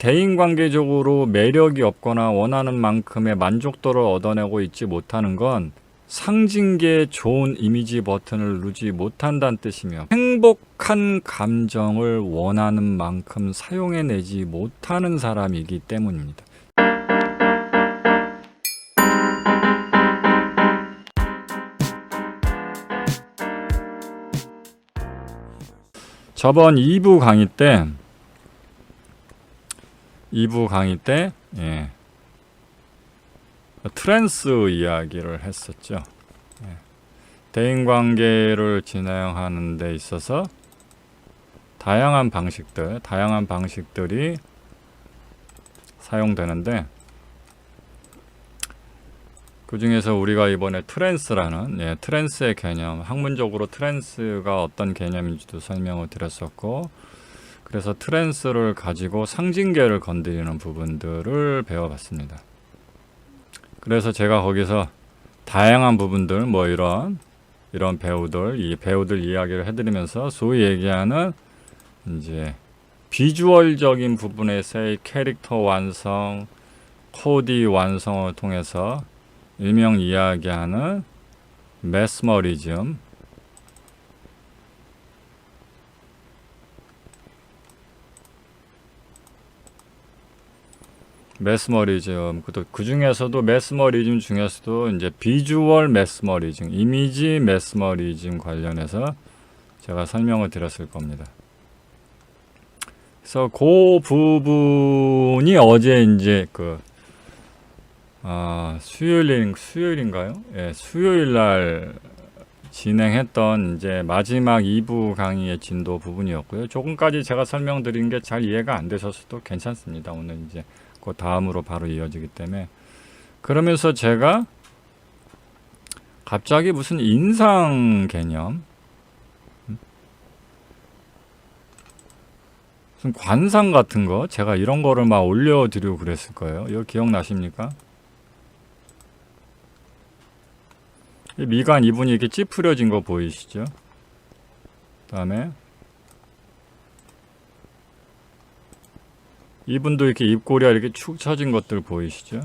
대인관계적으로 매력이 없거나 원하는 만큼의 만족도를 얻어내고 있지 못하는 건 상징계의 좋은 이미지 버튼을 누르지 못한다는 뜻이며 행복한 감정을 원하는 만큼 사용해내지 못하는 사람이기 때문입니다. 저번 2부 강의 때 트랜스 이야기를 했었죠. 대인관계를 진행하는 데 있어서 다양한 방식들이 사용되는데, 그 중에서 우리가 이번에 트랜스라는 트랜스의 개념, 학문적으로 트랜스가 어떤 개념인지도 설명을 드렸었고, 그래서 트랜스를 가지고 상징계를 건드리는 부분들을 배워봤습니다. 그래서 제가 거기서 다양한 부분들, 이런 배우들 이야기를 해드리면서 소위 얘기하는 이제 비주얼적인 부분에서의 캐릭터 완성, 코디 완성을 통해서 일명 이야기하는 메스머리즘, 그 중에서도 메스머리즘 중에서도 이제 비주얼 메스머리즘, 이미지 메스머리즘 관련해서 제가 설명을 드렸을 겁니다. 그래서 그 부분이 어제 이제 수요일인가요? 수요일 날 진행했던 이제 마지막 2부 강의의 진도 부분이었고요. 조금까지 제가 설명드린 게 잘 이해가 안 되셔서도 괜찮습니다. 오늘 이제 그 다음으로 바로 이어지기 때문에. 그러면서 제가 갑자기 무슨 인상 개념, 무슨 관상 같은 거, 제가 이런 거를 막 올려드리고 그랬을 거예요. 이거 기억나십니까? 미간 이분이 이렇게 찌푸려진 거 보이시죠? 그 다음에 이분도 이렇게 입꼬리가 이렇게 축 처진 것들 보이시죠?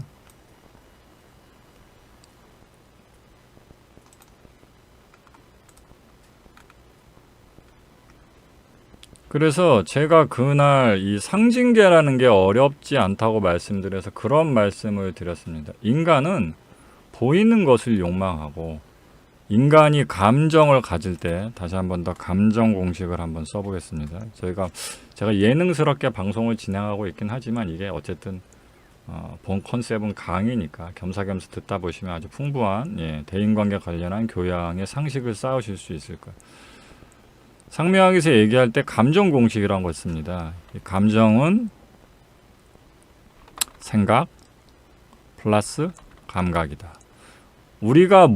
그래서 제가 그날 이 상징계라는 게 어렵지 않다고 말씀드려서 그런 말씀을 드렸습니다. 인간은 보이는 것을 욕망하고, 인간이 감정을 가질 때, 다시 한 번 더 감정 공식을 한번 써보겠습니다. 제가 예능스럽게 방송을 진행하고 있긴 하지만 이게 어쨌든 본 컨셉은 강의니까 겸사겸사 듣다 보시면 아주 풍부한 대인관계 관련한 교양의 상식을 쌓으실 수 있을 거예요. 상명학에서 얘기할 때 감정 공식이라는 걸 씁니다. 이 감정은 생각 플러스 감각이다. 우리가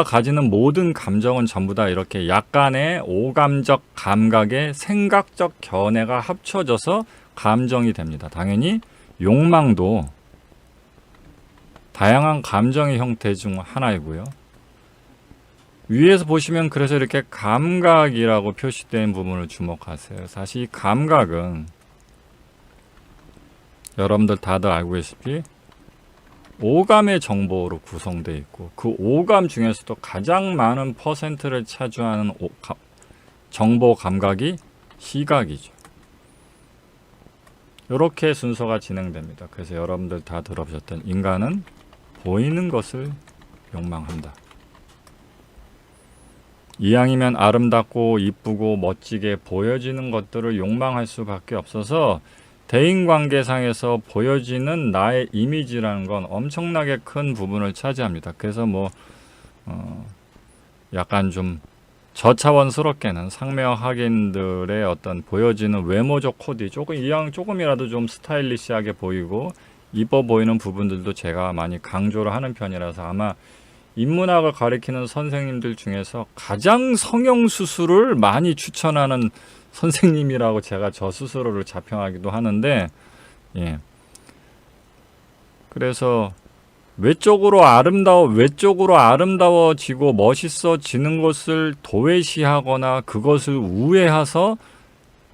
가지는 모든 감정은 전부 다 이렇게 약간의 오감적 감각의 생각적 견해가 합쳐져서 감정이 됩니다. 당연히 욕망도 다양한 감정의 형태 중 하나이고요. 위에서 보시면 그래서 이렇게 감각이라고 표시된 부분을 주목하세요. 사실 이 감각은 여러분들 다들 알고 계시피 오감의 정보로 구성되어 있고, 그 오감 중에서도 가장 많은 퍼센트를 차지하는 정보 감각이 시각이죠. 이렇게 순서가 진행됩니다. 그래서 여러분들 다 들어보셨던 인간은 보이는 것을 욕망한다. 이왕이면 아름답고 이쁘고 멋지게 보여지는 것들을 욕망할 수밖에 없어서 대인관계상에서 보여지는 나의 이미지라는 건 엄청나게 큰 부분을 차지합니다. 그래서 약간 좀 저차원스럽게는 상명하객들의 어떤 보여지는 외모적 코디, 조금이라도 좀 스타일리시하게 보이고 이뻐 보이는 부분들도 제가 많이 강조를 하는 편이라서 아마 인문학을 가리키는 선생님들 중에서 가장 성형수술을 많이 추천하는 선생님이라고 제가 저 스스로를 자평하기도 하는데, 그래서 외적으로 아름다워지고 멋있어지는 것을 도외시하거나 그것을 우회해서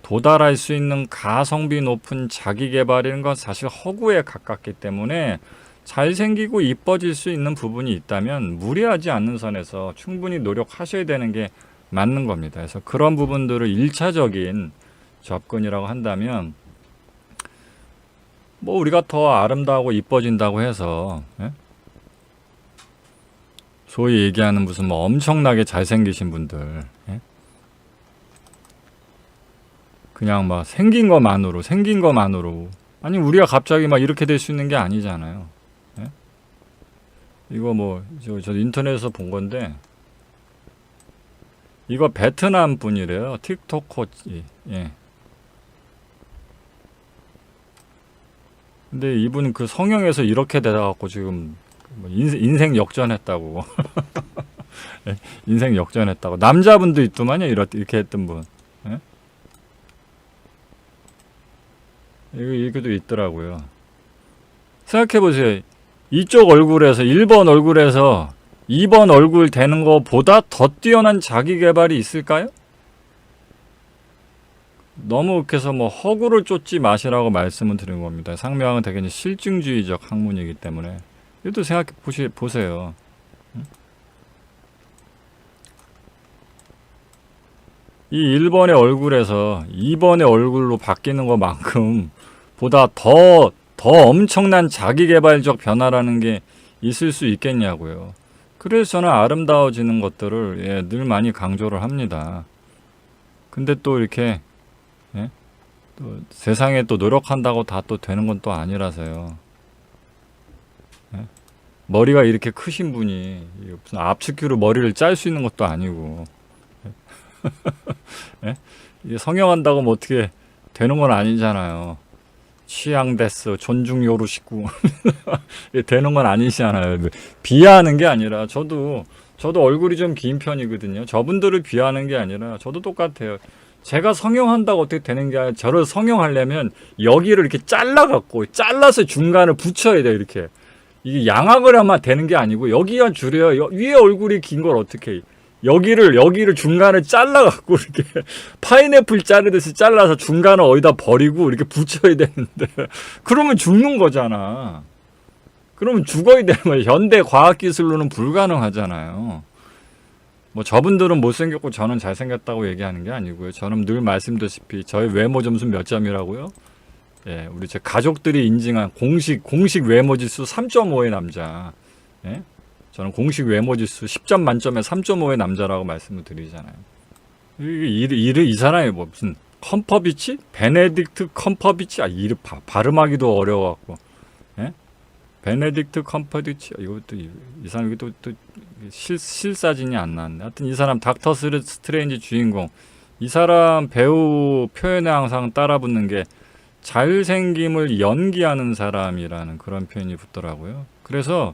도달할 수 있는 가성비 높은 자기 개발이라는 건 사실 허구에 가깝기 때문에 잘생기고 이뻐질 수 있는 부분이 있다면 무리하지 않는 선에서 충분히 노력하셔야 되는 게 맞는 겁니다. 그래서 그런 부분들을 1차적인 접근이라고 한다면 뭐 우리가 더 아름다우고 이뻐진다고 해서 소위 얘기하는 무슨 뭐 엄청나게 잘생기신 분들 그냥 막 생긴 것만으로 아니 우리가 갑자기 막 이렇게 될 수 있는 게 아니잖아요. 이거 뭐 저 인터넷에서 본 건데 이거 베트남 분이래요. 틱토커. 예. 근데 이분 그 성형에서 이렇게 돼갖고 지금 뭐 인생 역전했다고. 예, 인생 역전했다고. 남자분도 있더만요. 이렇게 했던 분. 예? 이것도 있더라고요. 생각해보세요. 이쪽 얼굴에서 1번 얼굴에서 2번 얼굴 되는 것보다 더 뛰어난 자기 개발이 있을까요? 너무 그래서 뭐 허구를 쫓지 마시라고 말씀을 드린 겁니다. 상명은 되게 실증주의적 학문이기 때문에 이것도 생각해 보세요. 이 1번의 얼굴에서 2번의 얼굴로 바뀌는 것만큼 보다 더 엄청난 자기개발적 변화라는 게 있을 수 있겠냐고요. 그래서 저는 아름다워지는 것들을 늘 많이 강조를 합니다. 근데 또 이렇게 또 세상에 또 노력한다고 다 또 되는 건 또 아니라서요. 머리가 이렇게 크신 분이 무슨 압축기로 머리를 짤 수 있는 것도 아니고 이게 성형한다고 뭐 어떻게 되는 건 아니잖아요. 취향데스 존중 요루시고 되는 건 아니잖아요. 비하하는 게 아니라 저도 얼굴이 좀 긴 편이거든요. 저분들을 비하하는 게 아니라 저도 똑같아요. 제가 성형한다고 어떻게 되는 게 아니라 저를 성형하려면 여기를 이렇게 잘라서 중간을 붙여야 돼요. 이렇게 이게 양악을 하면 되는 게 아니고 여기가 줄여요. 위에 얼굴이 긴 걸 어떻게 해. 여기를 중간을 잘라갖고 이렇게 파인애플 자르듯이 잘라서 중간을 어디다 버리고 이렇게 붙여야 되는데 그러면 죽는 거잖아. 그러면 죽어야 되는 거예요. 현대 과학기술로는 불가능하잖아요. 뭐 저분들은 못생겼고 저는 잘생겼다고 얘기하는 게 아니고요. 저는 늘 말씀드렸다시피 저의 외모 점수 몇 점이라고요? 예, 우리 제 가족들이 인증한 공식 외모 지수 3.5의 남자. 예? 저는 공식 외모 지수 10점 만점에 3.5의 남자라고 말씀을 드리잖아요. 이 사람이 뭐 무슨 컴퍼비치? 베네딕트 컴퍼비치? 이름 발음하기도 어려워갖고. 예? 베네딕트 컴퍼비치. 이것도 이 사람이 또 실사진이 안 나왔네. 하여튼 이 사람 닥터 스트레인지 주인공. 이 사람 배우 표현에 항상 따라붙는 게 잘생김을 연기하는 사람이라는 그런 표현이 붙더라고요. 그래서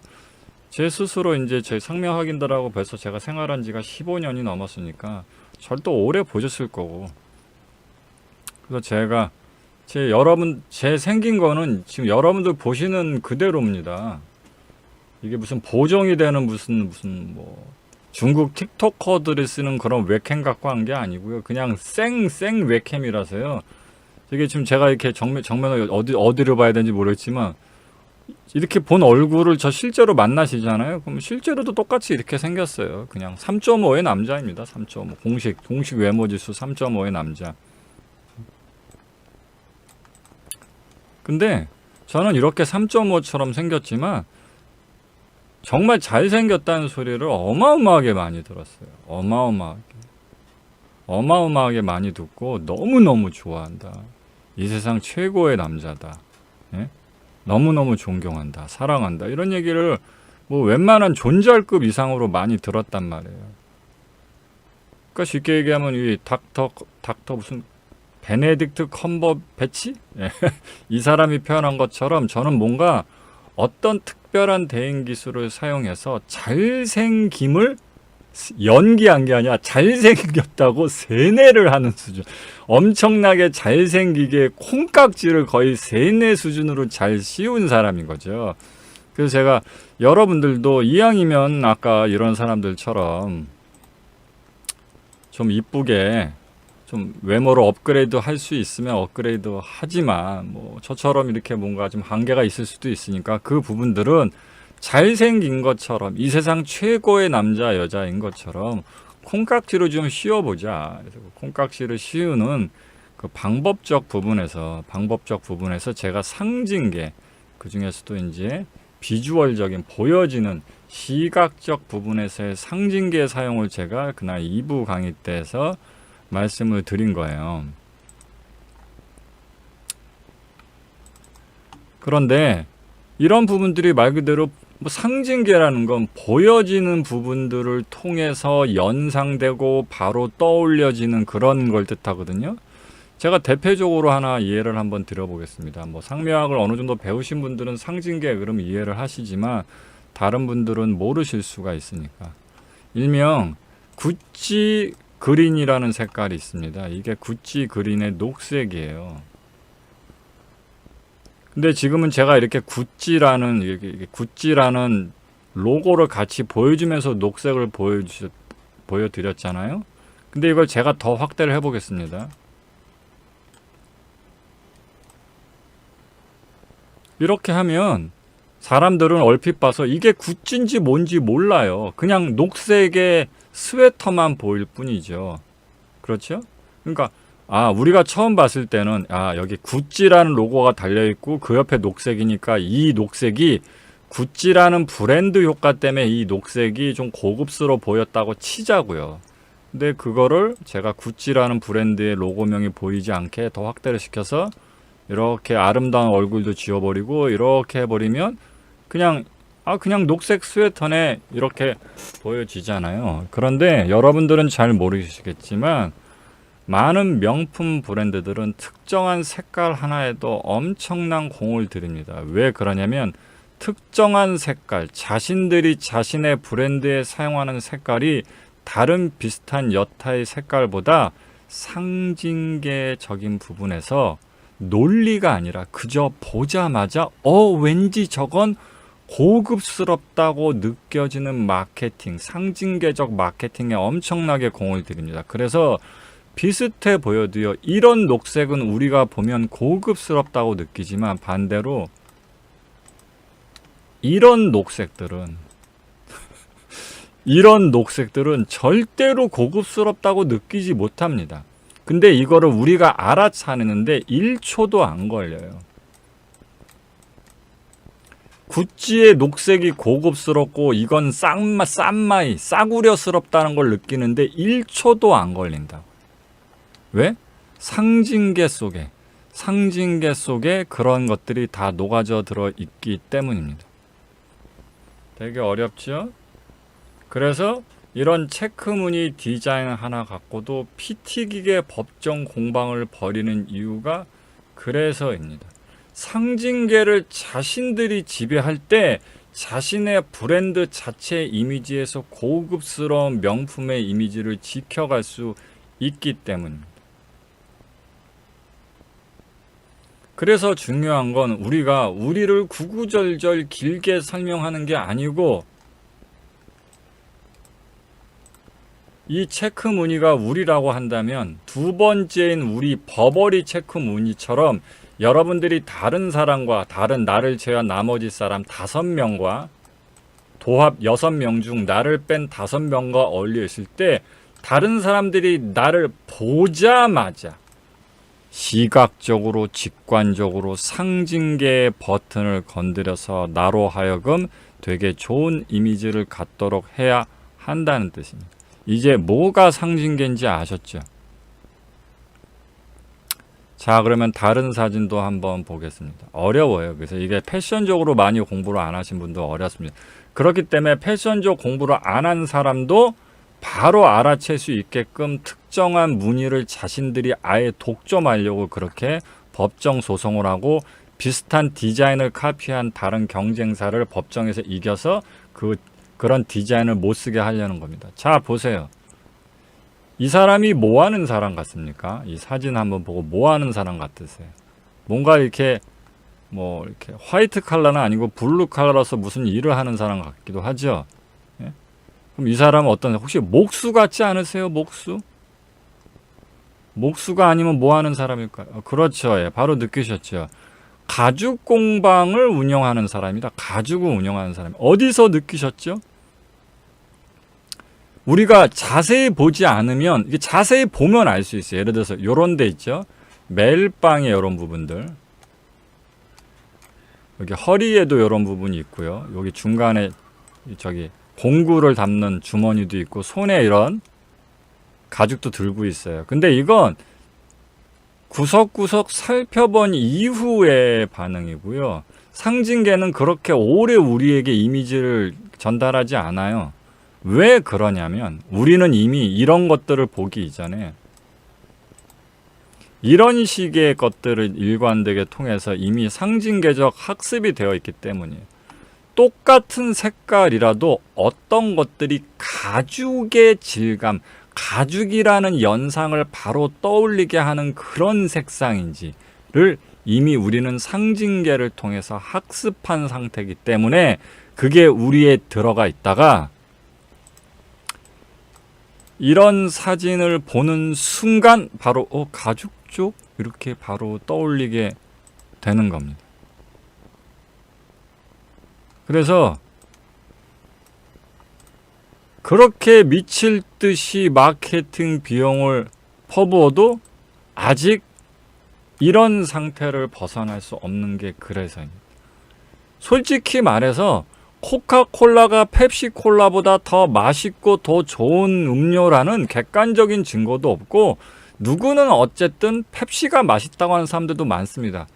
제 스스로 이제 제 상명 확인들하고 벌써 제가 생활한 지가 15년이 넘었으니까 저를 또 오래 보셨을 거고. 그래서 제가 제 생긴 거는 지금 여러분들 보시는 그대로입니다. 이게 무슨 보정이 되는 무슨 뭐 중국 틱토커들이 쓰는 그런 웹캠 갖고 한 게 아니고요. 그냥 생 웹캠이라서요. 이게 지금 제가 이렇게 정면을 어디로 봐야 되는지 모르겠지만 이렇게 본 얼굴을 저 실제로 만나시잖아요. 그럼 실제로도 똑같이 이렇게 생겼어요. 그냥 3.5의 남자입니다. 3.5 공식 외모 지수 3.5의 남자. 근데 저는 이렇게 3.5처럼 생겼지만 정말 잘생겼다는 소리를 어마어마하게 많이 들었어요. 어마어마하게 많이 듣고 너무너무 좋아한다. 이 세상 최고의 남자다. 예? 너무너무 존경한다. 사랑한다. 이런 얘기를 뭐 웬만한 존잘급 이상으로 많이 들었단 말이에요. 그러니까 쉽게 얘기하면 이 닥터 무슨 베네딕트 컴버배치? 예. 이 사람이 표현한 것처럼 저는 뭔가 어떤 특별한 대행 기술을 사용해서 잘생김을 연기한 게 아니라 잘생겼다고 세뇌를 하는 수준. 엄청나게 잘생기게 콩깍지를 거의 세뇌 수준으로 잘 씌운 사람인 거죠. 그래서 제가 여러분들도 이왕이면 아까 이런 사람들처럼 좀 이쁘게 좀 외모를 업그레이드 할 수 있으면 업그레이드 하지만 뭐 저처럼 이렇게 뭔가 좀 한계가 있을 수도 있으니까 그 부분들은 잘생긴 것처럼 이 세상 최고의 남자 여자인 것처럼 콩깍지로 좀 씌워보자. 그래서 콩깍지를 씌우는 그 방법적 부분에서 제가 상징계 그 중에서도 이제 비주얼적인 보여지는 시각적 부분에서의 상징계 사용을 제가 그날 2부 강의 때에서 말씀을 드린 거예요. 그런데 이런 부분들이 말 그대로 뭐 상징계라는 건 보여지는 부분들을 통해서 연상되고 바로 떠올려지는 그런 걸 뜻하거든요. 제가 대표적으로 하나 이해를 한번 드려보겠습니다. 뭐 상명학을 어느 정도 배우신 분들은 상징계 그럼 이해를 하시지만 다른 분들은 모르실 수가 있으니까. 일명 구찌 그린이라는 색깔이 있습니다. 이게 구찌 그린의 녹색이에요. 근데 지금은 제가 이렇게 구찌라는 로고를 같이 보여주면서 녹색을 보여드렸잖아요. 근데 이걸 제가 더 확대를 해보겠습니다. 이렇게 하면 사람들은 얼핏 봐서 이게 구찌인지 뭔지 몰라요. 그냥 녹색의 스웨터만 보일 뿐이죠. 그렇죠? 그러니까 우리가 처음 봤을 때는 여기 구찌라는 로고가 달려있고 그 옆에 녹색이니까 이 녹색이 구찌라는 브랜드 효과 때문에 이 녹색이 좀 고급스러워 보였다고 치자고요. 근데 그거를 제가 구찌라는 브랜드의 로고명이 보이지 않게 더 확대를 시켜서 이렇게 아름다운 얼굴도 지워버리고 이렇게 해버리면 그냥 녹색 스웨터네 이렇게 보여지잖아요. 그런데 여러분들은 잘 모르시겠지만 많은 명품 브랜드들은 특정한 색깔 하나에도 엄청난 공을 들입니다. 왜 그러냐면 특정한 색깔, 자신들이 자신의 브랜드에 사용하는 색깔이 다른 비슷한 여타의 색깔보다 상징계적인 부분에서 논리가 아니라 그저 보자마자 왠지 저건 고급스럽다고 느껴지는 마케팅, 상징계적 마케팅에 엄청나게 공을 들입니다. 그래서 비슷해 보여도요, 이런 녹색은 우리가 보면 고급스럽다고 느끼지만 반대로 이런 녹색들은 절대로 고급스럽다고 느끼지 못합니다. 근데 이거를 우리가 알아차리는데 1초도 안 걸려요. 구찌의 녹색이 고급스럽고 이건 싼마이, 싸구려스럽다는 걸 느끼는데 1초도 안 걸린다. 왜? 상징계 속에 그런 것들이 다 녹아져 들어 있기 때문입니다. 되게 어렵죠? 그래서 이런 체크무늬 디자인 하나 갖고도 피 튀기게 법정 공방을 벌이는 이유가 그래서입니다. 상징계를 자신들이 지배할 때 자신의 브랜드 자체 이미지에서 고급스러운 명품의 이미지를 지켜갈 수 있기 때문입니다. 그래서 중요한 건 우리가 우리를 구구절절 길게 설명하는 게 아니고 이 체크 무늬가 우리라고 한다면 두 번째인 우리 버버리 체크 무늬처럼 여러분들이 다른 사람과 다른 나를 제외한 나머지 사람 5명과 도합 6명 중 나를 뺀 5명과 어울려 있을 때 다른 사람들이 나를 보자마자 시각적으로 직관적으로 상징계의 버튼을 건드려서 나로 하여금 되게 좋은 이미지를 갖도록 해야 한다는 뜻입니다. 이제 뭐가 상징계인지 아셨죠? 자, 그러면 다른 사진도 한번 보겠습니다. 어려워요. 그래서 이게 패션적으로 많이 공부를 안 하신 분도 어렵습니다. 그렇기 때문에 패션적 공부를 안 한 사람도 바로 알아챌 수 있게끔 특정한 무늬를 자신들이 아예 독점하려고 그렇게 법정 소송을 하고 비슷한 디자인을 카피한 다른 경쟁사를 법정에서 이겨서 그런 디자인을 못 쓰게 하려는 겁니다. 자, 보세요. 이 사람이 뭐 하는 사람 같습니까? 이 사진 한번 보고 뭐 하는 사람 같으세요? 뭔가 이렇게 이렇게 화이트 컬러는 아니고 블루 컬러라서 무슨 일을 하는 사람 같기도 하죠. 예? 그럼 이 사람은 혹시 목수 같지 않으세요? 목수? 목수가 아니면 뭐 하는 사람일까요? 그렇죠. 예, 바로 느끼셨죠. 가죽 공방을 운영하는 사람이다. 가죽을 운영하는 사람. 어디서 느끼셨죠? 우리가 자세히 보지 않으면, 이게 자세히 보면 알 수 있어요. 예를 들어서 요런 데 있죠. 멜빵에 이런 부분들. 여기 허리에도 이런 부분이 있고요. 여기 중간에 저기 공구를 담는 주머니도 있고 손에 이런 가죽도 들고 있어요. 근데 이건 구석구석 살펴본 이후의 반응이고요. 상징계는 그렇게 오래 우리에게 이미지를 전달하지 않아요. 왜 그러냐면 우리는 이미 이런 것들을 보기 이전에 이런 식의 것들을 일관되게 통해서 이미 상징계적 학습이 되어 있기 때문이에요. 똑같은 색깔이라도 어떤 것들이 가죽의 질감, 가죽이라는 연상을 바로 떠올리게 하는 그런 색상인지를 이미 우리는 상징계를 통해서 학습한 상태이기 때문에 그게 우리에 들어가 있다가 이런 사진을 보는 순간 바로 가죽 쪽 이렇게 바로 떠올리게 되는 겁니다. 그래서 그렇게 미칠 듯이 마케팅 비용을 퍼부어도 아직 이런 상태를 벗어날 수 없는 게 그래서입니다. 솔직히 말해서 코카콜라가 펩시콜라보다 더 맛있고 더 좋은 음료라는 객관적인 증거도 없고 누구는 어쨌든 펩시가 맛있다고 하는 사람들도 많습니다.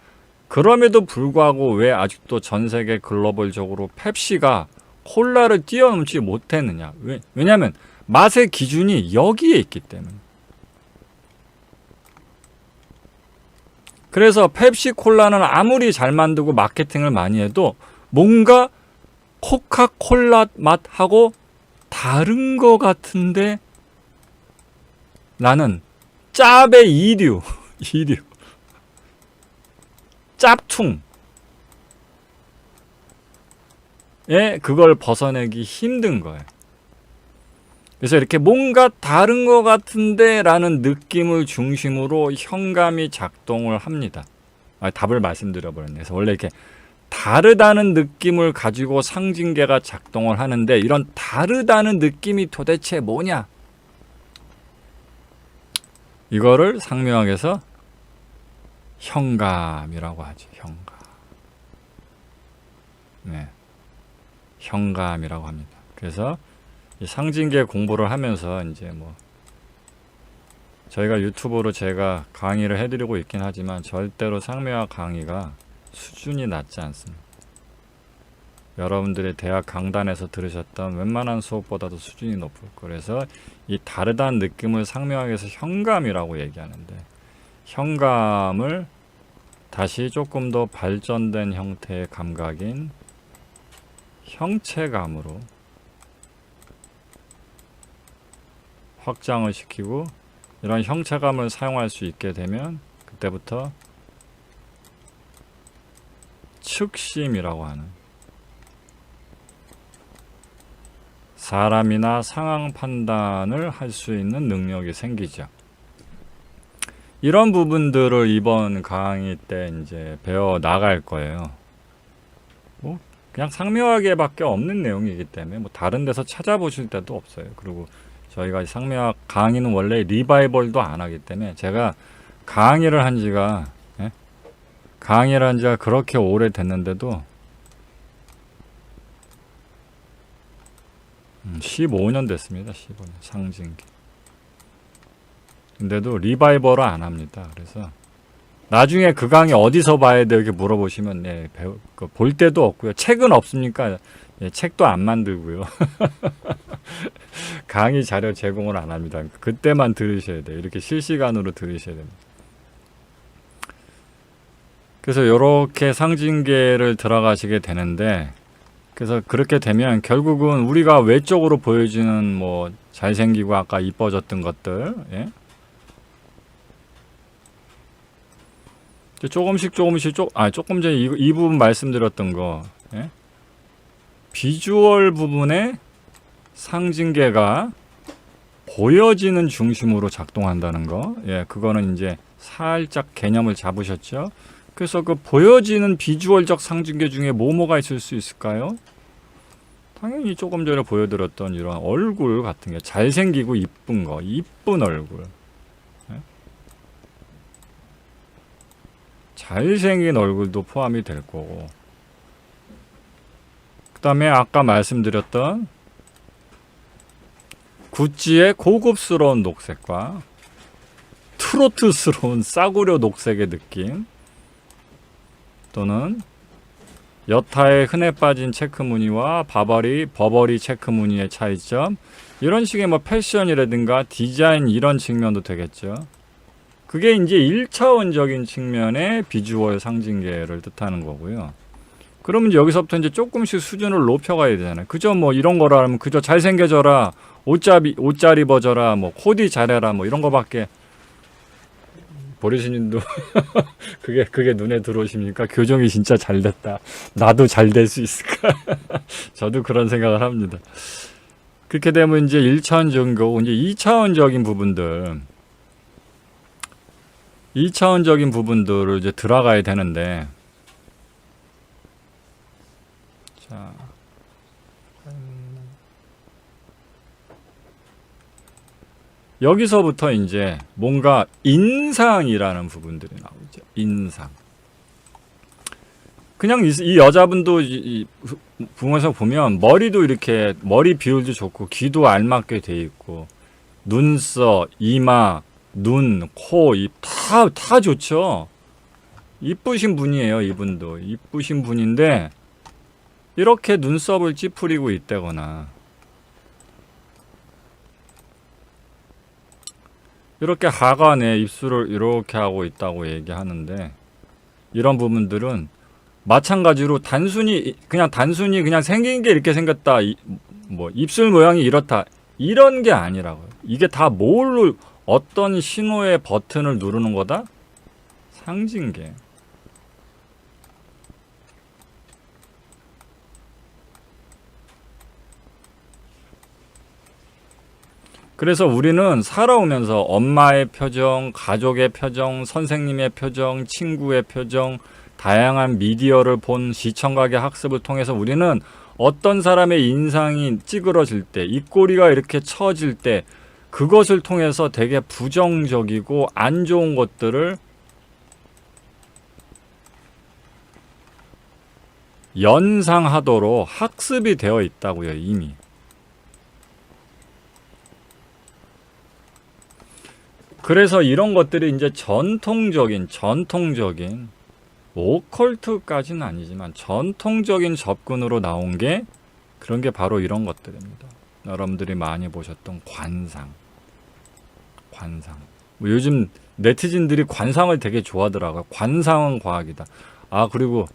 그럼에도 불구하고 왜 아직도 전 세계 글로벌적으로 펩시가 콜라를 뛰어넘지 못했느냐. 왜냐하면 맛의 기준이 여기에 있기 때문에. 그래서 펩시콜라는 아무리 잘 만들고 마케팅을 많이 해도 뭔가 코카콜라 맛하고 다른 것 같은데 나는 짭의 이류 짭퉁 그걸 벗어내기 힘든 거예요. 그래서 이렇게 뭔가 다른 것 같은데 라는 느낌을 중심으로 현감이 작동을 합니다. 답을 말씀드려버렸네. 그래서 원래 이렇게 다르다는 느낌을 가지고 상징계가 작동을 하는데 이런 다르다는 느낌이 도대체 뭐냐? 이거를 상명학에서 현감이라고 하죠. 현감. 네. 현감이라고 합니다. 그래서 이 상징계 공부를 하면서 이제 뭐 저희가 유튜브로 제가 강의를 해드리고 있긴 하지만 절대로 상명학 강의가 수준이 낮지 않습니다. 여러분들이 대학 강단에서 들으셨던 웬만한 수업보다도 수준이 높을 거예요. 그래서 이 다르다는 느낌을 상명학에서 현감이라고 얘기하는데 현감을 다시 조금 더 발전된 형태의 감각인 형체감으로 확장을 시키고 이런 형체감을 사용할 수 있게 되면 그때부터 측심이라고 하는 사람이나 상황 판단을 할 수 있는 능력이 생기죠. 이런 부분들을 이번 강의 때 이제 배워 나갈 거예요. 뭐 그냥 상명학에밖에 없는 내용이기 때문에 뭐 다른 데서 찾아보실 때도 없어요. 그리고 저희가 상명학 강의는 원래 리바이벌도 안 하기 때문에 제가 강의를 한 지가 그렇게 오래 됐는데도 15년 됐습니다. 15년 상징기. 근데도 리바이벌을 안 합니다. 그래서 나중에 그 강의 어디서 봐야 돼 이렇게 물어보시면 볼 때도 없고요. 책은 없습니까? 책도 안 만들고요. 강의 자료 제공을 안 합니다. 그때만 들으셔야 돼요. 이렇게 실시간으로 들으셔야 됩니다. 그래서 이렇게 상징계를 들어가시게 되는데 그래서 그렇게 되면 결국은 우리가 외적으로 보여지는 뭐 잘생기고 아까 이뻐졌던 것들 조금씩 조금 전에 이 부분 말씀드렸던 거 비주얼 부분에 상징계가 보여지는 중심으로 작동한다는 거. 예, 그거는 이제 살짝 개념을 잡으셨죠? 그래서 그 보여지는 비주얼적 상징계 중에 뭐가 있을 수 있을까요? 당연히 조금 전에 보여드렸던 이런 얼굴 같은 게 잘생기고 이쁜 거, 이쁜 얼굴. 예? 잘생긴 얼굴도 포함이 될 거고. 그 다음에 아까 말씀드렸던 구찌의 고급스러운 녹색과 트로트스러운 싸구려 녹색의 느낌, 또는 여타의 흔해 빠진 체크 무늬와 버버리 체크 무늬의 차이점, 이런 식의 뭐 패션이라든가 디자인 이런 측면도 되겠죠. 그게 이제 1차원적인 측면의 비주얼 상징계를 뜻하는 거고요. 그러면 이제 여기서부터 이제 조금씩 수준을 높여가야 되잖아요. 그저 뭐 이런 거라 하면 그저 잘생겨져라, 옷 잘 입어져라, 뭐 코디 잘해라, 뭐 이런 거밖에. 보리스님도 그게 눈에 들어오십니까? 교정이 진짜 잘 됐다. 나도 잘 될 수 있을까? 저도 그런 생각을 합니다. 그렇게 되면 이제 1차원적인 거고, 이제 2차원적인 부분들을 이제 들어가야 되는데, 자, 여기서부터 이제 뭔가 인상이라는 부분들이 나오죠. 인상. 그냥 이 여자분도 이 부모에서 보면 머리도 이렇게 머리 비율도 좋고 귀도 알맞게 돼 있고 눈썹, 이마, 눈, 코, 입 다 좋죠. 이쁘신 분이에요. 이분도 이쁘신 분인데 이렇게 눈썹을 찌푸리고 있다거나 이렇게 하관에 입술을 이렇게 하고 있다고 얘기하는데, 이런 부분들은 마찬가지로 단순히 그냥 생긴 게 이렇게 생겼다, 뭐 입술 모양이 이렇다, 이런 게 아니라고요. 이게 다 뭘로 어떤 신호의 버튼을 누르는 거다? 상징계. 그래서 우리는 살아오면서 엄마의 표정, 가족의 표정, 선생님의 표정, 친구의 표정, 다양한 미디어를 본 시청각의 학습을 통해서 우리는 어떤 사람의 인상이 찌그러질 때, 입꼬리가 이렇게 처질 때, 그것을 통해서 되게 부정적이고 안 좋은 것들을 연상하도록 학습이 되어 있다고요, 이미. 그래서 이런 것들이 이제 전통적인 오컬트까지는 아니지만 전통적인 접근으로 나온 게 그런 게 바로 이런 것들입니다. 여러분들이 많이 보셨던 관상. 뭐 요즘 네티즌들이 관상을 되게 좋아하더라고요. 관상은 과학이다. 아, 그리고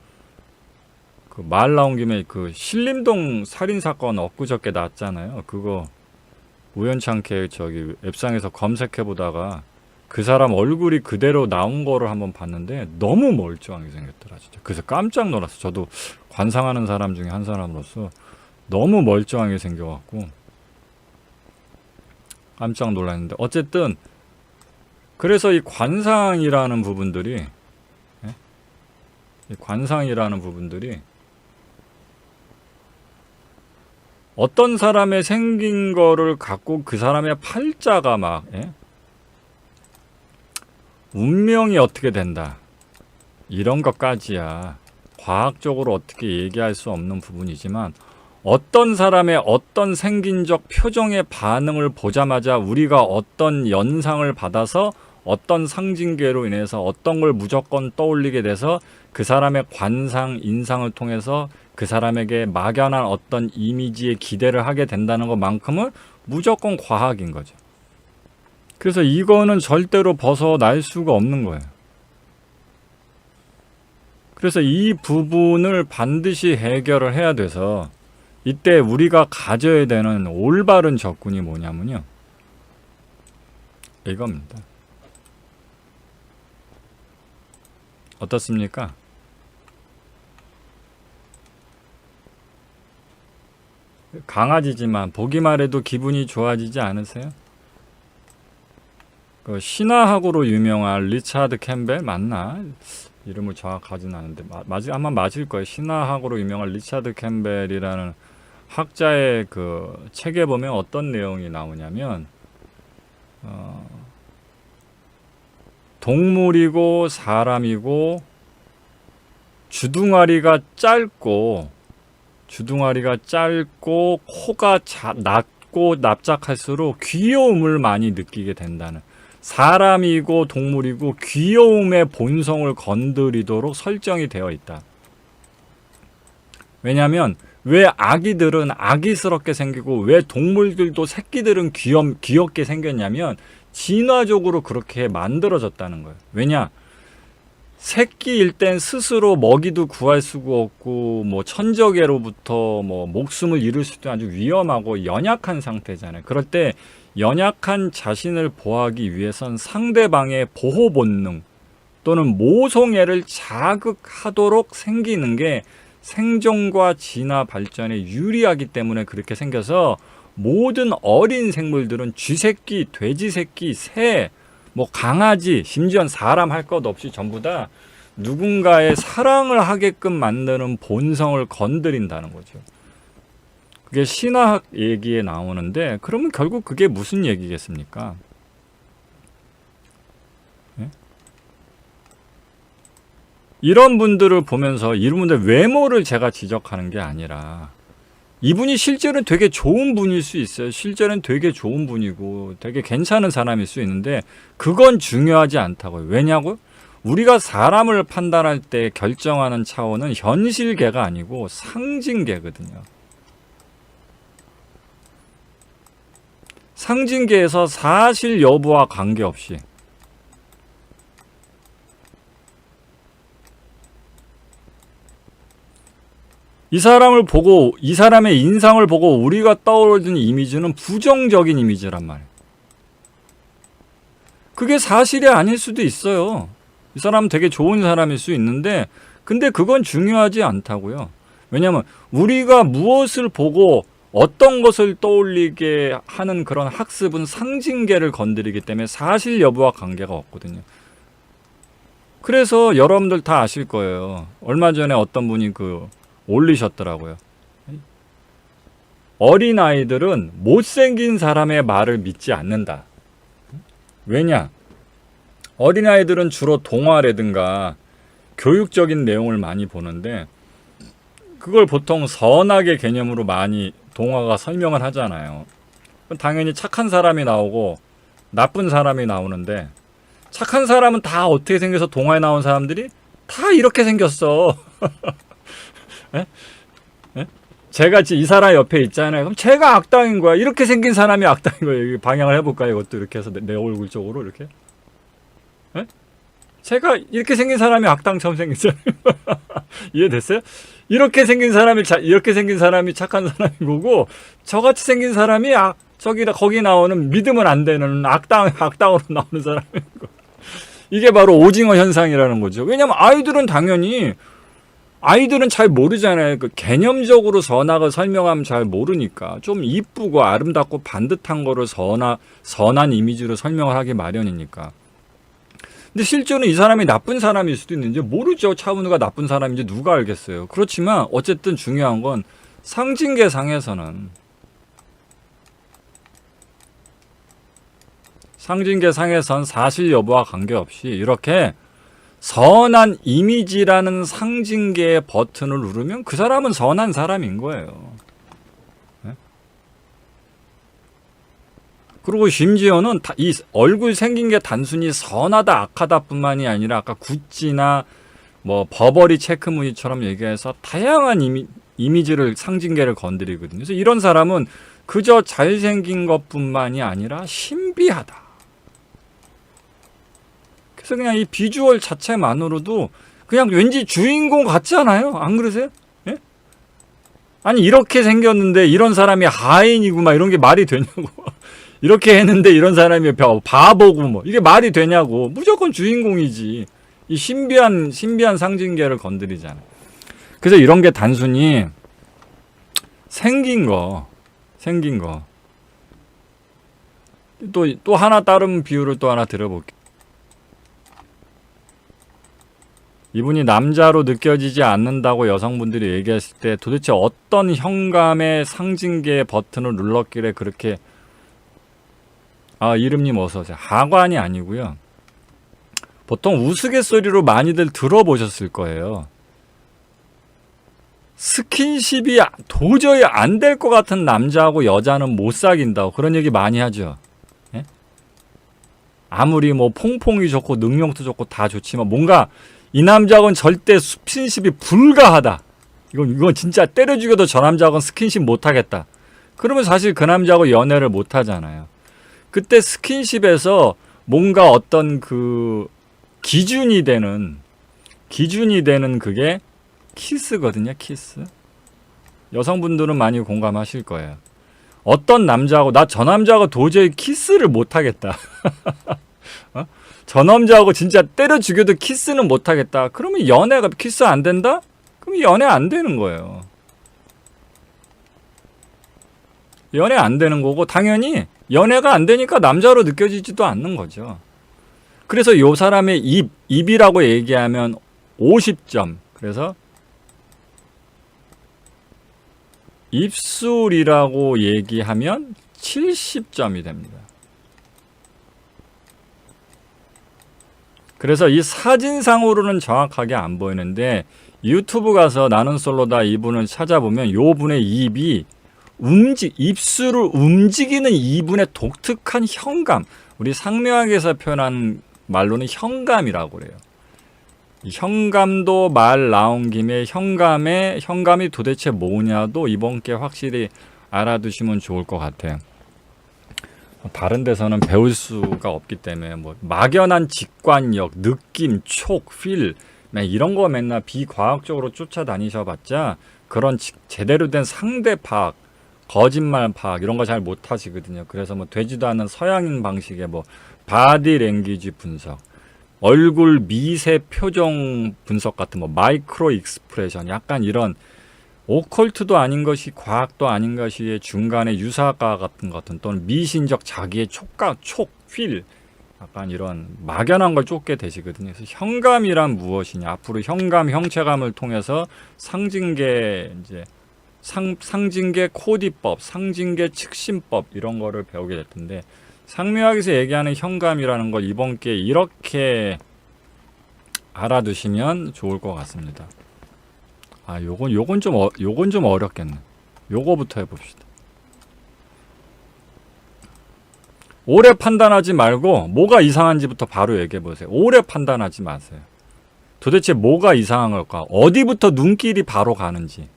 그 말 나온 김에 그 신림동 살인 사건 엊그저께 났잖아요. 그거 우연찮게 저기 웹상에서 검색해 보다가 그 사람 얼굴이 그대로 나온 거를 한번 봤는데 너무 멀쩡하게 생겼더라, 진짜. 그래서 깜짝 놀랐어. 저도 관상하는 사람 중에 한 사람으로서 너무 멀쩡하게 생겨갖고 깜짝 놀랐는데, 어쨌든 그래서 이 관상이라는 부분들이 어떤 사람의 생긴 거를 갖고 그 사람의 팔자가 막 운명이 어떻게 된다, 이런 것까지야 과학적으로 어떻게 얘기할 수 없는 부분이지만, 어떤 사람의 어떤 생긴적 표정의 반응을 보자마자 우리가 어떤 연상을 받아서 어떤 상징계로 인해서 어떤 걸 무조건 떠올리게 돼서 그 사람의 관상, 인상을 통해서 그 사람에게 막연한 어떤 이미지에 기대를 하게 된다는 것만큼은 무조건 과학인 거죠. 그래서 이거는 절대로 벗어날 수가 없는 거예요. 그래서 이 부분을 반드시 해결을 해야 돼서 이때 우리가 가져야 되는 올바른 접근이 뭐냐면요, 이겁니다. 어떻습니까? 강아지지만 보기만 해도 기분이 좋아지지 않으세요? 그 신화학으로 유명한 리차드 캠벨 맞나? 이름을 정확하진 않은데 아마 맞을 거예요. 신화학으로 유명한 리차드 캠벨이라는 학자의 그 책에 보면 어떤 내용이 나오냐면 동물이고 사람이고 주둥아리가 짧고 코가 낮고 납작할수록 귀여움을 많이 느끼게 된다는, 사람이고 동물이고 귀여움의 본성을 건드리도록 설정이 되어 있다. 왜냐하면 왜 아기들은 아기스럽게 생기고 왜 동물들도 새끼들은 귀엽게 생겼냐면 진화적으로 그렇게 만들어졌다는 거예요. 왜냐? 새끼일 땐 스스로 먹이도 구할 수가 없고 뭐 천적애로부터 뭐 목숨을 잃을 수도 아주 위험하고 연약한 상태잖아요. 그럴 때 연약한 자신을 보호하기 위해선 상대방의 보호 본능 또는 모성애를 자극하도록 생기는 게 생존과 진화 발전에 유리하기 때문에 그렇게 생겨서 모든 어린 생물들은 쥐새끼, 돼지새끼, 새, 뭐 강아지, 심지어 사람 할 것 없이 전부 다 누군가의 사랑을 하게끔 만드는 본성을 건드린다는 거죠. 그게 신화학 얘기에 나오는데 그러면 결국 그게 무슨 얘기겠습니까? 예? 이런 분들을 보면서 이런 분들 외모를 제가 지적하는 게 아니라 이분이 실제로는 되게 좋은 분일 수 있어요. 실제로는 되게 좋은 분이고 되게 괜찮은 사람일 수 있는데 그건 중요하지 않다고요. 왜냐고요? 우리가 사람을 판단할 때 결정하는 차원은 현실계가 아니고 상징계거든요. 상징계에서 사실 여부와 관계없이 이 사람을 보고 이 사람의 인상을 보고 우리가 떠오르는 이미지는 부정적인 이미지란 말이에요. 그게 사실이 아닐 수도 있어요. 이 사람은 되게 좋은 사람일 수 있는데 근데 그건 중요하지 않다고요. 왜냐하면 우리가 무엇을 보고 어떤 것을 떠올리게 하는 그런 학습은 상징계를 건드리기 때문에 사실 여부와 관계가 없거든요. 그래서 여러분들 다 아실 거예요. 얼마 전에 어떤 분이 올리셨더라고요. 어린아이들은 못생긴 사람의 말을 믿지 않는다. 왜냐? 어린아이들은 주로 동화라든가 교육적인 내용을 많이 보는데 그걸 보통 선악의 개념으로 많이 동화가 설명을 하잖아요. 당연히 착한 사람이 나오고 나쁜 사람이 나오는데 착한 사람은 다 어떻게 생겨서 동화에 나온 사람들이 다 이렇게 생겼어. 에? 에? 제가 이 사람 옆에 있잖아요. 그럼 제가 악당인 거야. 이렇게 생긴 사람이 악당인 거예요. 방향을 해볼까요? 이것도 이렇게 해서 내 얼굴 쪽으로 이렇게. 에? 제가 이렇게 생긴 사람이 악당처럼 생겼잖아요. 이해됐어요? 이렇게 생긴 사람이 착한 사람인 거고 저같이 생긴 사람이 거기 나오는 믿으면 안 되는 악당으로 나오는 사람인 거. 이게 바로 오징어 현상이라는 거죠. 왜냐면 아이들은 잘 모르잖아요. 그 개념적으로 선악을 설명하면 잘 모르니까 좀 이쁘고 아름답고 반듯한 거를 선한 이미지로 설명을 하기 마련이니까. 근데 실제로는 이 사람이 나쁜 사람일 수도 있는지 모르죠. 차은우가 나쁜 사람인지 누가 알겠어요. 그렇지만 어쨌든 중요한 건 상징계상에서는 사실 여부와 관계없이 이렇게 선한 이미지라는 상징계의 버튼을 누르면 그 사람은 선한 사람인 거예요. 네? 그리고 심지어는 이 얼굴 생긴 게 단순히 선하다 악하다 뿐만이 아니라 아까 구찌나 뭐 버버리 체크무늬처럼 얘기해서 다양한 이미지를 상징계를 건드리거든요. 그래서 이런 사람은 그저 잘생긴 것뿐만이 아니라 신비하다. 그래서 그냥 이 비주얼 자체만으로도 그냥 왠지 주인공 같지 않아요? 안 그러세요? 예? 아니 이렇게 생겼는데 이런 사람이 하인이고 막 이런 게 말이 되냐고. 이렇게 했는데 이런 사람이 바보고 뭐 이게 말이 되냐고. 무조건 주인공이지. 이 신비한 상징계를 건드리잖아요. 그래서 이런 게 단순히 생긴 거 또 하나 다른 비유를 또 하나 들어볼게요. 이분이 남자로 느껴지지 않는다고 여성분들이 얘기했을 때 도대체 어떤 현감의 상징계 버튼을 눌렀길래 그렇게 이름님 어서오세요. 하관이 아니고요. 보통 우스갯소리로 많이들 들어보셨을 거예요. 스킨십이 도저히 안 될 것 같은 남자하고 여자는 못 사귄다고 그런 얘기 많이 하죠. 예? 아무리 뭐 퐁퐁이 좋고 능력도 좋고 다 좋지만 뭔가 이 남자하고는 절대 스킨십이 불가하다. 이건 진짜 때려 죽여도 저 남자하고는 스킨십 못 하겠다. 그러면 사실 그 남자하고 연애를 못 하잖아요. 그때 스킨십에서 뭔가 어떤 그 기준이 되는 그게 키스거든요. 키스. 여성분들은 많이 공감하실 거예요. 어떤 남자하고 나 저 남자하고 도저히 키스를 못 하겠다. 저 남자하고 진짜 때려 죽여도 키스는 못 하겠다. 그러면 연애가 키스 안 된다? 그럼 연애 안 되는 거예요. 연애 안 되는 거고 당연히 연애가 안 되니까 남자로 느껴지지도 않는 거죠. 그래서 요 사람의 입이라고 얘기하면 50점. 그래서 입술이라고 얘기하면 70점이 됩니다. 그래서 이 사진상으로는 정확하게 안 보이는데 유튜브 가서 나는 솔로다 이분을 찾아보면 요 분의 입이 입술을 움직이는 이분의 독특한 현감, 우리 상묘학에서 표현한 말로는 현감이라고 그래요. 이 현감도 말 나온 김에 현감이 도대체 뭐냐도 이번 게 확실히 알아두시면 좋을 것 같아요. 다른 데서는 배울 수가 없기 때문에 뭐 막연한 직관력, 느낌, 촉, 필 이런 거 맨날 비과학적으로 쫓아다니셔봤자 그런 제대로 된 상대 파악, 거짓말 파악 이런 거 잘 못하시거든요. 그래서 뭐 되지도 않는 서양인 방식의 뭐 바디 랭귀지 분석, 얼굴 미세 표정 분석 같은 뭐 마이크로 익스프레션 약간 이런 오컬트도 아닌 것이 과학도 아닌 것이 중간에 유사가 같은 또는 미신적 자기의 촉각, 필 약간 이런 막연한 걸 쫓게 되시거든요. 그래서 현감이란 무엇이냐? 앞으로 현감, 형체감을 통해서 상징계 상징계 코디법, 상징계 측신법 이런 거를 배우게 될 텐데 상묘학에서 얘기하는 현감이라는 걸 이번 게 이렇게 알아두시면 좋을 것 같습니다. 요건 좀 어렵겠네. 요거부터 해봅시다. 오래 판단하지 말고 뭐가 이상한지부터 바로 얘기해보세요. 오래 판단하지 마세요. 도대체 뭐가 이상한 걸까? 어디부터 눈길이 바로 가는지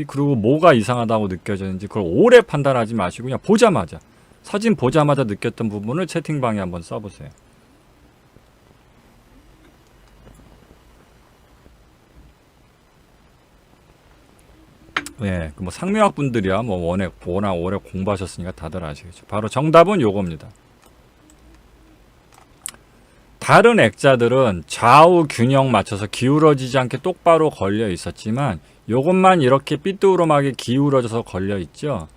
그리고 뭐가 이상하다고 느껴졌는지 그걸 오래 판단하지 마시고 그냥 보자마자 사진 보자마자 느꼈던 부분을 채팅방에 한번 써보세요. 네, 뭐 상묘학 분들이야 뭐 워낙 오래 공부하셨으니까 다들 아시겠죠. 바로 정답은 요겁니다. 다른 액자들은 좌우 균형 맞춰서 기울어지지 않게 똑바로 걸려 있었지만 요것만 이렇게 삐뚤어하게 기울어져서 걸려 있죠.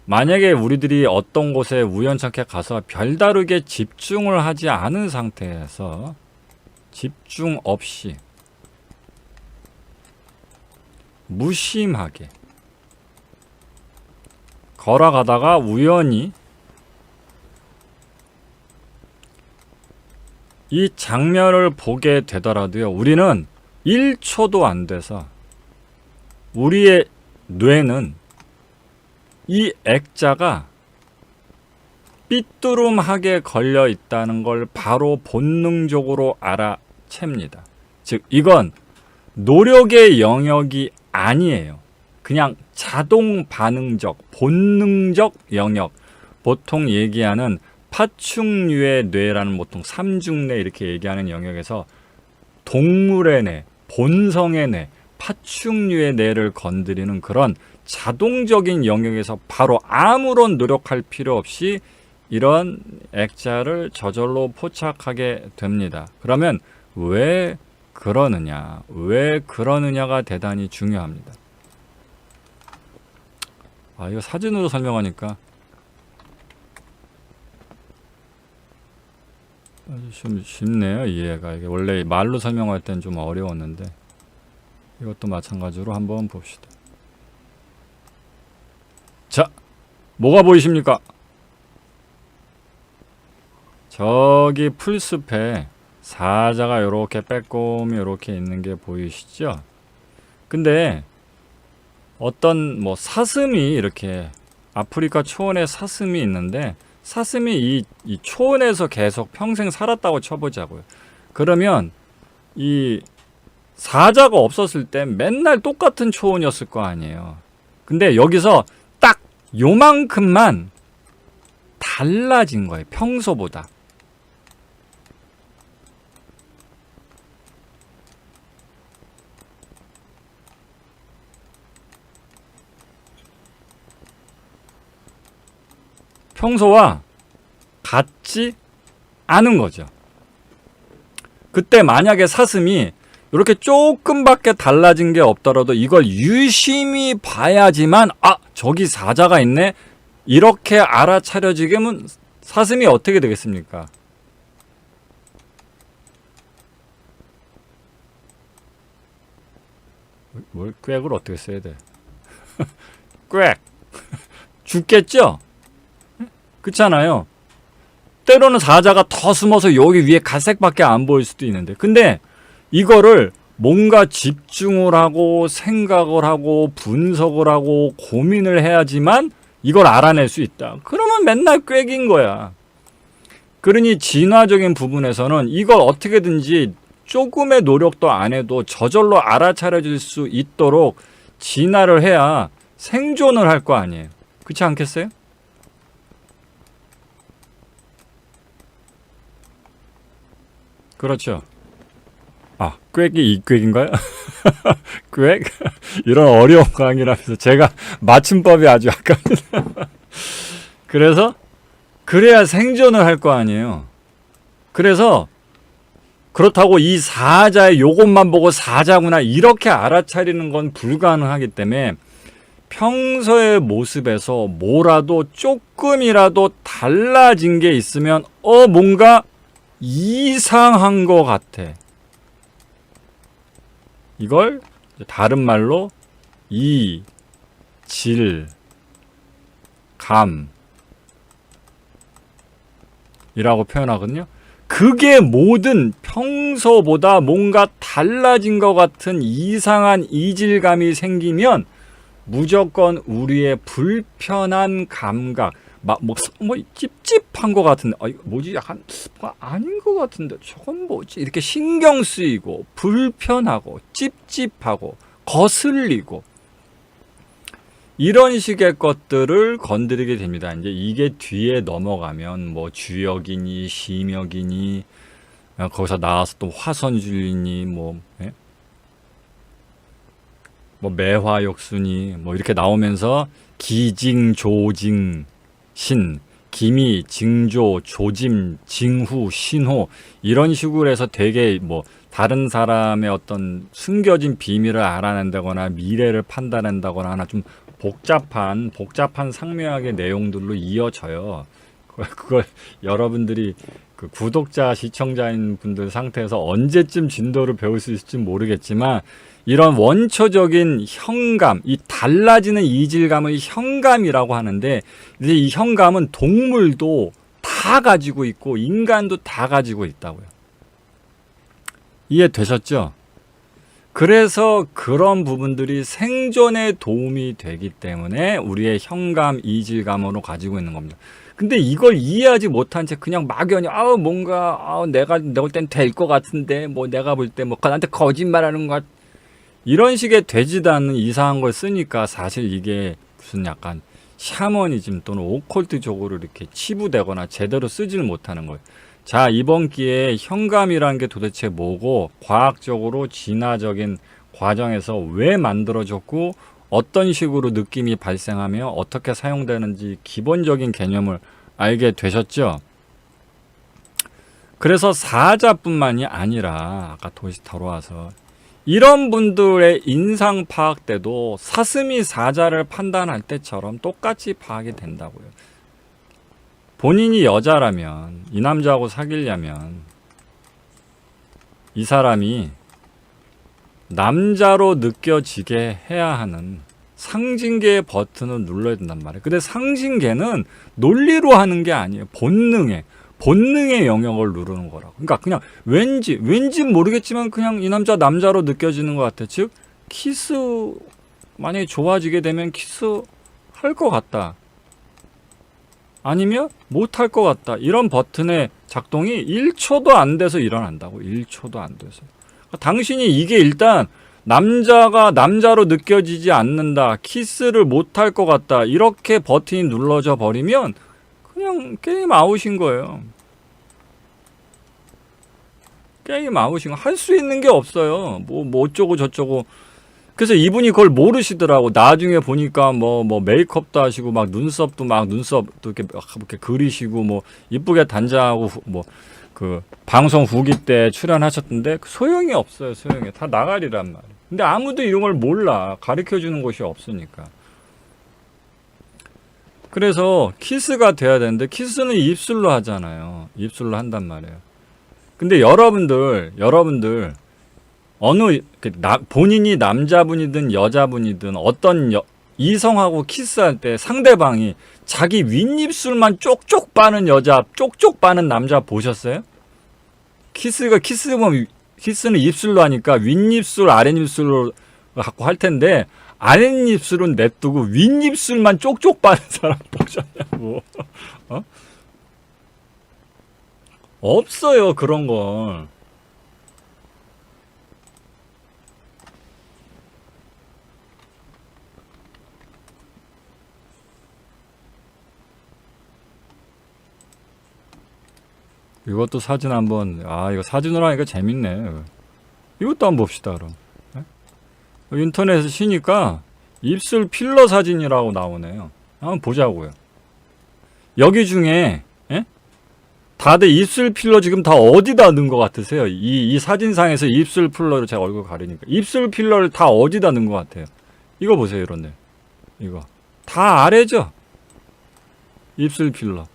만약에 우리들이 어떤 곳에 우연찮게 가서 별다르게 집중을 하지 않은 상태에서 집중 없이 무심하게 걸어가다가 우연히 이 장면을 보게 되더라도요, 우리는 1초도 안 돼서 우리의 뇌는 이 액자가 삐뚤음하게 걸려 있다는 걸 바로 본능적으로 알아챕니다. 즉 이건 노력의 영역이 아니에요. 그냥 자동 반응적, 본능적 영역, 보통 얘기하는 파충류의 뇌라는 보통 삼중뇌 이렇게 얘기하는 영역에서 동물의 뇌, 본성의 뇌, 파충류의 뇌를 건드리는 그런 자동적인 영역에서 바로 아무런 노력할 필요 없이 이런 액자를 저절로 포착하게 됩니다. 그러면 왜 그러느냐가 대단히 중요합니다. 이거 사진으로 설명하니까 아주 좀 쉽네요, 이해가. 이게 원래 말로 설명할 땐 좀 어려웠는데 이것도 마찬가지로 한번 봅시다. 자, 뭐가 보이십니까? 저기 풀숲에 사자가 요렇게 빼꼼히 요렇게 있는 게 보이시죠? 근데 어떤 뭐 사슴이 이렇게 아프리카 초원에 사슴이 있는데 사슴이 이 초원에서 계속 평생 살았다고 쳐보자고요. 그러면 이 사자가 없었을 때 맨날 똑같은 초원이었을 거 아니에요. 근데 여기서 딱 요만큼만 달라진 거예요. 평소보다. 평소와 같지 않은 거죠. 그때 만약에 사슴이 이렇게 조금밖에 달라진 게 없더라도 이걸 유심히 봐야지만 저기 사자가 있네 이렇게 알아차려지게면 사슴이 어떻게 되겠습니까? 뭘 꽥을 어떻게 써야 돼? 꽥 죽겠죠? 그렇잖아요. 때로는 사자가 더 숨어서 여기 위에 갈색밖에 안 보일 수도 있는데 근데 이거를 뭔가 집중을 하고 생각을 하고 분석을 하고 고민을 해야지만 이걸 알아낼 수 있다. 그러면 맨날 꾀긴 거야. 그러니 진화적인 부분에서는 이걸 어떻게든지 조금의 노력도 안 해도 저절로 알아차려질 수 있도록 진화를 해야 생존을 할 거 아니에요. 그렇지 않겠어요? 그렇죠. 꾀기 이 꾀기인가요? 꾀? 이런 어려운 강의라면서 제가 맞춤법이 아주 약간 그래서 그래야 생존을 할 거 아니에요. 그래서 그렇다고 이 사자의 요것만 보고 사자구나 이렇게 알아차리는 건 불가능하기 때문에 평소의 모습에서 뭐라도 조금이라도 달라진 게 있으면 뭔가 이상한 것 같아. 이걸 다른 말로 감 이라고 표현하거든요. 그게 모든 평소보다 뭔가 달라진 것 같은 이상한 이질감이 생기면 무조건 우리의 불편한 감각 뭐 찝찝한 것 같은데 이거 뭐지 약간 아닌 것 같은데 저건 뭐지 이렇게 신경 쓰이고 불편하고 찝찝하고 거슬리고 이런 식의 것들을 건드리게 됩니다. 이제 이게 뒤에 넘어가면 뭐 주역이니 심역이니 거기서 나와서 또 화선줄이니 뭐 매화역순이 뭐 이렇게 나오면서 기징 조징 신, 기미, 징조, 조짐, 징후, 신호 이런 식으로 해서 되게 뭐 다른 사람의 어떤 숨겨진 비밀을 알아낸다거나 미래를 판단한다거나 하나 좀 복잡한 상묘하게 내용들로 이어져요. 그걸 여러분들이 그 구독자, 시청자인 분들 상태에서 언제쯤 진도를 배울 수 있을지 모르겠지만 이런 원초적인 현감, 이 달라지는 이질감의 현감이라고 하는데 이제 이 현감은 동물도 다 가지고 있고 인간도 다 가지고 있다고요. 이해되셨죠? 그래서 그런 부분들이 생존에 도움이 되기 때문에 우리의 현감, 이질감으로 가지고 있는 겁니다. 근데 이걸 이해하지 못한 채 그냥 막연히 뭔가 내가 볼 땐 될 것 같은데 뭐 내가 볼 때 뭐 나한테 거짓말하는 것 같 이런 식의 되지도 않는 이상한 걸 쓰니까 사실 이게 무슨 약간 샤머니즘 또는 오컬트적으로 이렇게 치부되거나 제대로 쓰지를 못하는 거예요. 자, 이번 기회에 현감이라는 게 도대체 뭐고 과학적으로 진화적인 과정에서 왜 만들어졌고 어떤 식으로 느낌이 발생하며 어떻게 사용되는지 기본적인 개념을 알게 되셨죠? 그래서 사자뿐만이 아니라 아까 도시 돌아와서 이런 분들의 인상 파악 때도 사슴이 사자를 판단할 때처럼 똑같이 파악이 된다고요. 본인이 여자라면 이 남자하고 사귀려면 이 사람이 남자로 느껴지게 해야 하는 상징계의 버튼을 눌러야 된단 말이에요. 근데 상징계는 논리로 하는 게 아니에요. 본능의 영역을 누르는 거라고. 그러니까 그냥 왠지 모르겠지만 그냥 이 남자 남자로 느껴지는 것 같아. 즉 키스 만약에 좋아지게 되면 키스 할 것 같다. 아니면 못 할 것 같다. 이런 버튼의 작동이 1초도 안 돼서 일어난다고. 1초도 안 돼서. 그러니까 당신이 이게 일단 남자가 남자로 느껴지지 않는다. 키스를 못 할 것 같다. 이렇게 버튼이 눌러져 버리면 그냥 게임 아웃인 거예요. 게임 아웃인 거. 할 수 있는 게 없어요. 뭐 어쩌고 저쩌고. 그래서 이분이 그걸 모르시더라고. 나중에 보니까 뭐 메이크업도 하시고 막 눈썹도 이렇게 그리시고 뭐 이쁘게 단장하고 뭐 그 방송 후기 때 출연하셨던데 소용이 없어요. 소용이. 다 나가리란 말이에요. 근데 아무도 이런 걸 몰라. 가르쳐 주는 곳이 없으니까. 그래서 키스가 돼야 되는데 키스는 입술로 하잖아요. 입술로 한단 말이에요. 근데 여러분들 어느 본인이 남자분이든 여자분이든 어떤 이성하고 키스할 때 상대방이 자기 윗입술만 쪽쪽 빠는 여자, 쪽쪽 빠는 남자 보셨어요? 키스는 입술로 하니까 윗입술, 아랫입술로 갖고 할 텐데 아랫입술은 냅두고 윗입술만 쪽쪽 빠는 사람 보셨냐고. 어? 없어요, 그런 걸. 이것도 사진 한번, 이거 사진으로 하니까 재밌네. 이것도 한번 봅시다, 그럼. 네? 인터넷에 치니까 입술 필러 사진이라고 나오네요. 한번 보자고요. 여기 중에, 예? 다들 입술 필러 지금 다 어디다 넣은 것 같으세요? 이 사진상에서 입술 필러를 제가 얼굴 가리니까. 입술 필러를 다 어디다 넣은 것 같아요? 이거 보세요, 이런데. 이거. 다 아래죠? 입술 필러.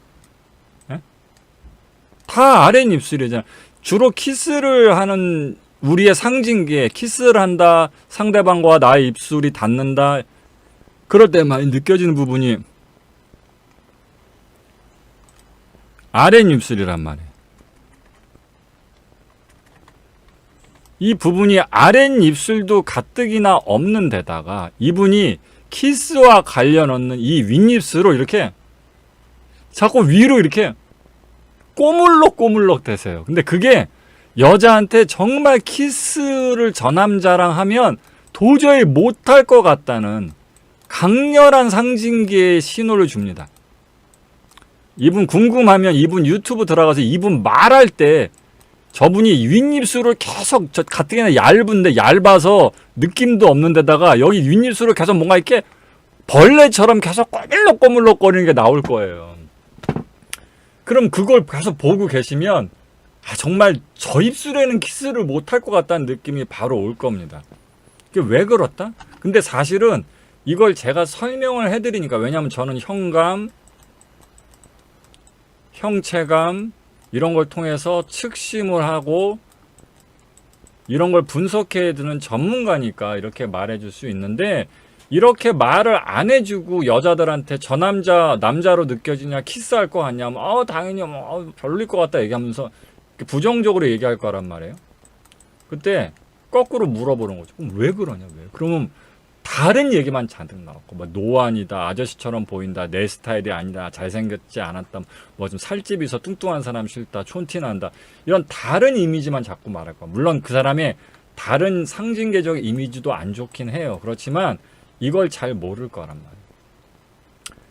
다 아랫입술이잖아. 주로 키스를 하는 우리의 상징기에 키스를 한다. 상대방과 나의 입술이 닿는다. 그럴 때 많이 느껴지는 부분이 아랫입술이란 말이에요. 이 부분이 아랫입술도 가뜩이나 없는 데다가 이분이 키스와 관련 없는 이 윗입술로 이렇게 자꾸 위로 이렇게 꼬물럭 되세요. 근데 그게 여자한테 정말 키스를 저 남자랑 하면 도저히 못할 것 같다는 강렬한 상징기의 신호를 줍니다. 이분 궁금하면 이분 유튜브 들어가서 이분 말할 때 저분이 윗입술을 계속 가뜩이나 얇아서 느낌도 없는 데다가 여기 윗입술을 계속 뭔가 이렇게 벌레처럼 계속 꼬물럭 거리는 게 나올 거예요. 그럼 그걸 계속 보고 계시면 정말 저 입술에는 키스를 못할 것 같다는 느낌이 바로 올 겁니다. 이게 왜 그렇다? 근데 사실은 이걸 제가 설명을 해드리니까, 왜냐하면 저는 형감, 형체감 이런 걸 통해서 측심을 하고 이런 걸 분석해 두는 전문가니까 이렇게 말해줄 수 있는데, 이렇게 말을 안 해주고 여자들한테 저 남자로 느껴지냐, 키스할 거 같냐, 당연히 별로일 것 같다 얘기하면서 부정적으로 얘기할 거란 말이에요. 그때 거꾸로 물어보는 거죠. 그럼 왜 그러냐, 왜? 그러면 다른 얘기만 잔뜩 나왔고, 뭐 노안이다, 아저씨처럼 보인다, 내 스타일이 아니다, 잘생겼지 않았다, 뭐 좀 살집이 있어 뚱뚱한 사람 싫다, 촌티난다, 이런 다른 이미지만 자꾸 말할 거야. 물론 그 사람의 다른 상징계적 이미지도 안 좋긴 해요. 그렇지만 이걸 잘 모를 거란 말이에요.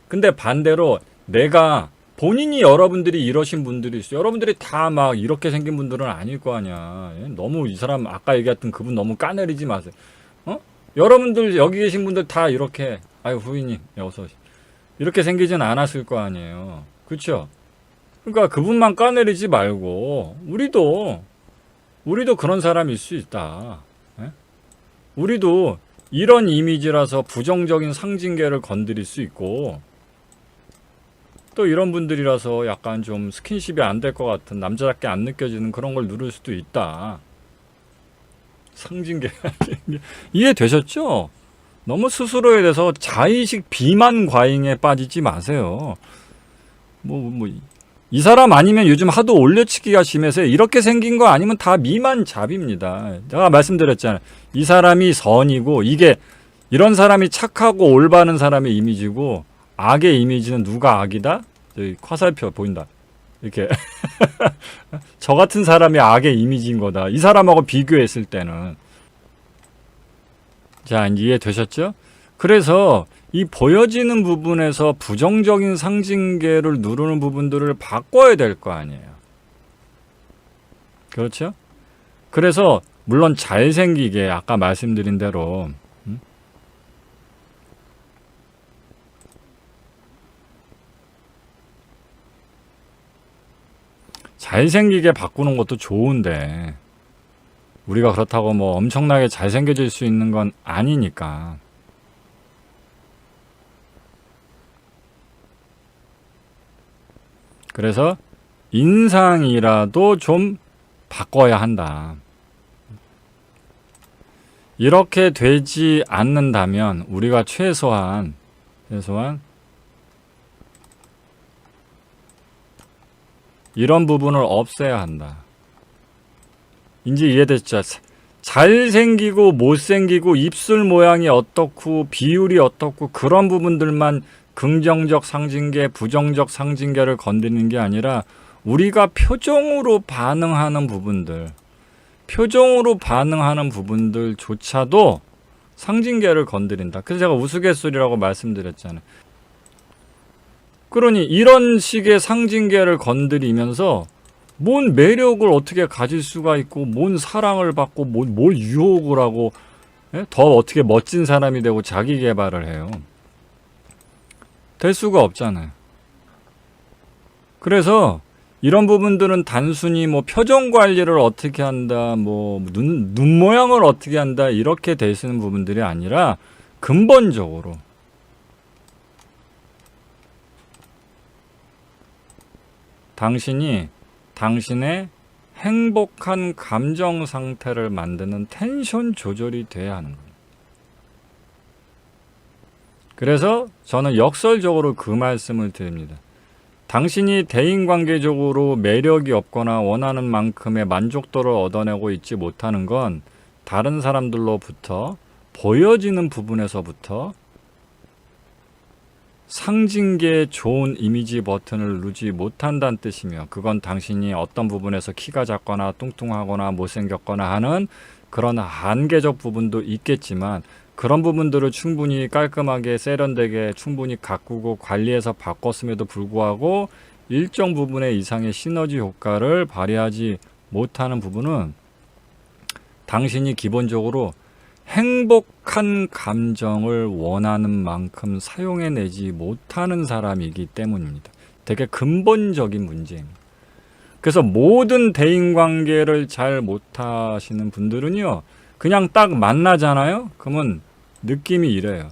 근데 반대로 내가 본인이 여러분들이 이러신 분들이 있어요. 여러분들이 다 막 이렇게 생긴 분들은 아닐 거 아니야. 너무 이 사람 아까 얘기했던 그분 너무 까내리지 마세요. 여러분들 여기 계신 분들 다 이렇게 후이님 어서 이렇게 생기진 않았을 거 아니에요. 그렇죠? 그러니까 그분만 까내리지 말고 우리도 그런 사람일 수 있다. 우리도 이런 이미지라서 부정적인 상징계를 건드릴 수 있고, 또 이런 분들이라서 약간 좀 스킨십이 안 될 것 같은, 남자답게 안 느껴지는 그런 걸 누릴 수도 있다. 상징계 이해되셨죠? 너무 스스로에 대해서 자의식 비만 과잉에 빠지지 마세요. 이 사람 아니면 요즘 하도 올려치기가 심해서 이렇게 생긴 거 아니면 다 미만잡입니다. 제가 말씀드렸잖아요. 이 사람이 선이고, 이게 이런 사람이 착하고 올바른 사람의 이미지고, 악의 이미지는 누가 악이다? 저기 화살표 보인다. 이렇게 저 같은 사람이 악의 이미지인 거다. 이 사람하고 비교했을 때는. 자, 이해되셨죠? 그래서 이 보여지는 부분에서 부정적인 상징계를 누르는 부분들을 바꿔야 될 거 아니에요. 그렇죠? 그래서 물론 잘생기게 아까 말씀드린 대로 잘생기게 바꾸는 것도 좋은데 우리가 그렇다고 뭐 엄청나게 잘생겨질 수 있는 건 아니니까. 그래서 인상이라도 좀 바꿔야 한다. 이렇게 되지 않는다면 우리가 최소한 이런 부분을 없애야 한다. 이제 이해됐죠? 잘생기고 못생기고 입술 모양이 어떻고 비율이 어떻고 그런 부분들만 긍정적 상징계, 부정적 상징계를 건드리는 게 아니라 우리가 표정으로 반응하는 부분들조차도 상징계를 건드린다. 그래서 제가 우스갯소리라고 말씀드렸잖아요. 그러니 이런 식의 상징계를 건드리면서 뭔 매력을 어떻게 가질 수가 있고, 뭔 사랑을 받고, 뭘 유혹을 하고, 더 어떻게 멋진 사람이 되고 자기 개발을 해요. 될 수가 없잖아요. 그래서 이런 부분들은 단순히 뭐 표정 관리를 어떻게 한다, 뭐 눈 모양을 어떻게 한다, 이렇게 되시는 부분들이 아니라 근본적으로 당신의 행복한 감정 상태를 만드는 텐션 조절이 돼야 하는 겁니다. 그래서 저는 역설적으로 그 말씀을 드립니다. 당신이 대인관계적으로 매력이 없거나 원하는 만큼의 만족도를 얻어내고 있지 못하는 건 다른 사람들로부터 보여지는 부분에서부터 상징계의 좋은 이미지 버튼을 누르지 못한다는 뜻이며, 그건 당신이 어떤 부분에서 키가 작거나 뚱뚱하거나 못생겼거나 하는 그런 한계적 부분도 있겠지만, 그런 부분들을 충분히 깔끔하게 세련되게 충분히 가꾸고 관리해서 바꿨음에도 불구하고 일정 부분의 이상의 시너지 효과를 발휘하지 못하는 부분은 당신이 기본적으로 행복한 감정을 원하는 만큼 사용해내지 못하는 사람이기 때문입니다. 되게 근본적인 문제입니다. 그래서 모든 대인관계를 잘 못하시는 분들은요, 그냥 딱 만나잖아요? 그러면 느낌이 이래요.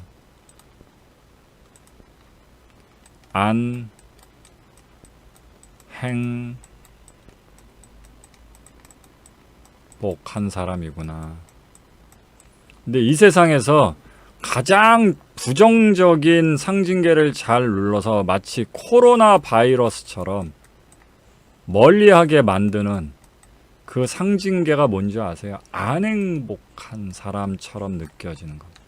행복한 사람이구나. 근데 이 세상에서 가장 부정적인 상징계를 잘 눌러서 마치 코로나 바이러스처럼 멀리하게 만드는 그 상징계가 뭔지 아세요? 안 행복한 사람처럼 느껴지는 겁니다.